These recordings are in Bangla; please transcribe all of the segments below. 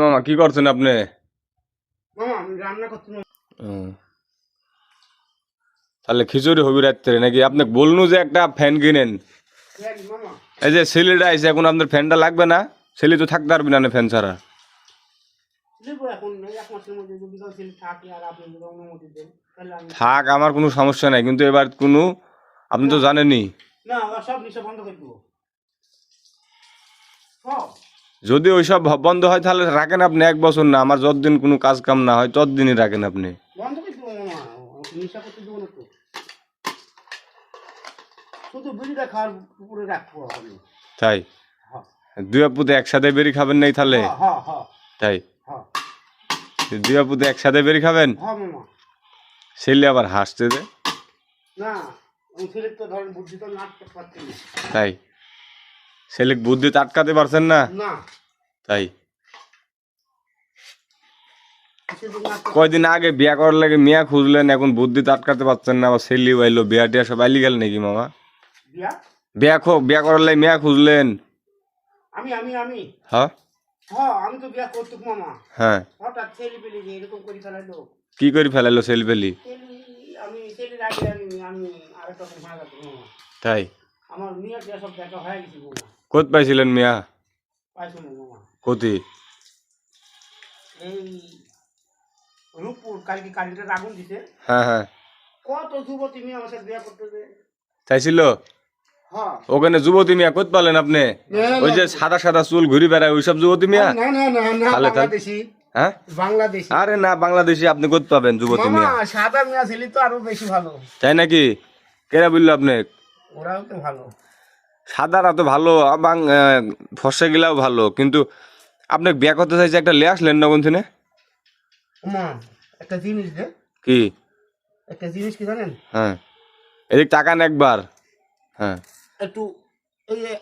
মামা কি করছেন আপনি? মামা আমি রান্না করতে তাহলে খিচুড়ি হবি রাত্রে নাকি? আপনি বলনু যে একটা ফ্যান কিনেন। মামা এই যে ছেলেটা আইছে, এখন আপনার ফ্যানটা লাগবে না? ছেলে তো থাকতে পারবি না ফ্যান ছাড়া। দেবো এখন এক মাসের মধ্যে যদি কাউ ছেলে থাকে আর আপনি যদি অনুমতি দেন তাহলে আমি থাক, আমার কোনো সমস্যা নাই, কিন্তু এবার কোনো আপনি তো জানেনই। না সব নিশ্চয় বন্ধ করে দেবো সব। যদি ওইসব বন্ধ হয় তাহলে রাখেন আপনি 1 বছর, না আমার যতদিন কোনো কাজ কাম না হয় ততদিনই রাখেন আপনি। বন্ধ করে দেবো মামা, নিশা করতে দেবো না তো, শুধু বিড়িটা খাওয়ার উপরে রাখবো আমি। তাই হ্যাঁ 2 আপুতে একসাথে বেরি খাবেন নাই তাহলে? হ্যাঁ হ্যাঁ তাই হ্যাঁ 2 আপুতে একসাথে বেরি খাবেন? হ্যাঁ মামা। ছেলে আবার হাসছে যে। না ছেলের তো ধরেন বুদ্ধি তো নাটক পাচ্ছি না। তাই ছেলে বুদ্ধি আটকাতে পারছেন না? না তাই শুধু নাটক। কয়দিন আগে বিয়া করার লাগে মিয়া খুঁজলেন, এখন বুদ্ধি আটকাতে পারছেন না, আবার ছেলে আইলো, বিয়া টিয়া সব আইলি গেল নাকি মামা? বিয়া বিয়া করার লাগে মিয়া খুঁজলেন? আমি আমি আমি হ্যাঁ হ্যাঁ আমি তো বিয়া করতুক মামা, হ্যাঁ হঠাৎ ছেলে পেলে যে এরকম করে ফেলাইলো। কি করে ফেলাইলো ছেলে পেলি? আমি ছেলের আগে আমি আরেকটা রকম ভাড়া করতাম মামা। তাই আমার মিয়া টিয়া সব দেখা হয়ে গেছে মামা। কোথ পাইছিলেন মিয়া? পাইছো না মামা? কোথি? এই রূপপুর কালকে কারেন্টের আগুন দিছে, হ্যাঁ হ্যাঁ কত যুবতী মেয়ে আমার সাথে বিয়া করতেছে। চাইছিল? হ্যাঁ ওখানে যুবতী মিয়া কোথ পালেন আপনি? ওই যে সাদা সাদা চুল ঘুরি বেড়ায় ওইসব যুবতী মিয়া? না না না না তাহলে বাংলাদেশি হ্যাঁ বাংলাদেশি আরে না, বাংলাদেশি আপনি কোথ পাবেন যুবতী মামা। মিয়া? সাদা মিয়া ছেলে তো আরো বেশি ভালো। তাই নাকি? কেরা বললো আপনি? ওরাও তো ভালো। সাদারা তো ভালো, ফর্সা গিলাও ভালো, কিন্তু আপনি বিয়া করতে চাইছে একটা লে আসলেন না কোন থেকে? মা একটা জিনিস দে, কি? একটা জিনিস কি জানেন? হ্যাঁ এদিক তাকান একবার। হ্যাঁ একটু এই যে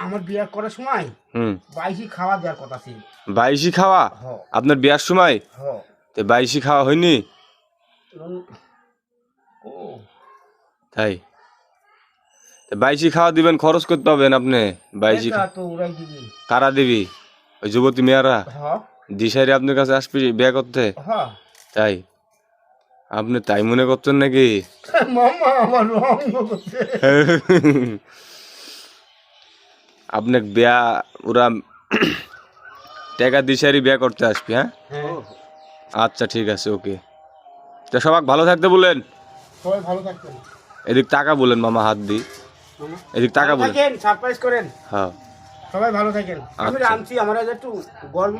আমার বিয়ে করার সময় হুম বাইশি খাওয়া দেওয়ার কথা ছিল। 22 খাওয়া? হ আপনার বিয়ার সময় হ তো 22 খাওয়া হয়নি? ও তাই 22 খাওয়া দিবেন, খরচ করতে পাবেন আপনি 22। এটা তো ওরাই দিবি। কারা দিবি? ওই যুবতী মেয়েরা হ দিশারি আপনার কাছে আসবে বিয়া করতে? হ তাই আপনি তাই মনে করছেন নাকি? মামা আমার রঙ করছে। আপনাকে বিয়া ওরা টাকা দিশারি বিয়া করতে আসবি? হ্যাঁ হ্যাঁ আচ্ছা ঠিক আছে, ওকে। তো সবাই ভালো থাকতে বলেন। সবাই ভালো থাকবেন এদিক টাকা বলেন মামা, হাত দি মামা। এদিক টাকা ভালো বলেন। থাকেন, সারপ্রাইজ করেন, হ্যাঁ সবাই ভালো থাকেন। আমি আচ্ছা। রাঁধছি, আমার আজ একটু গরম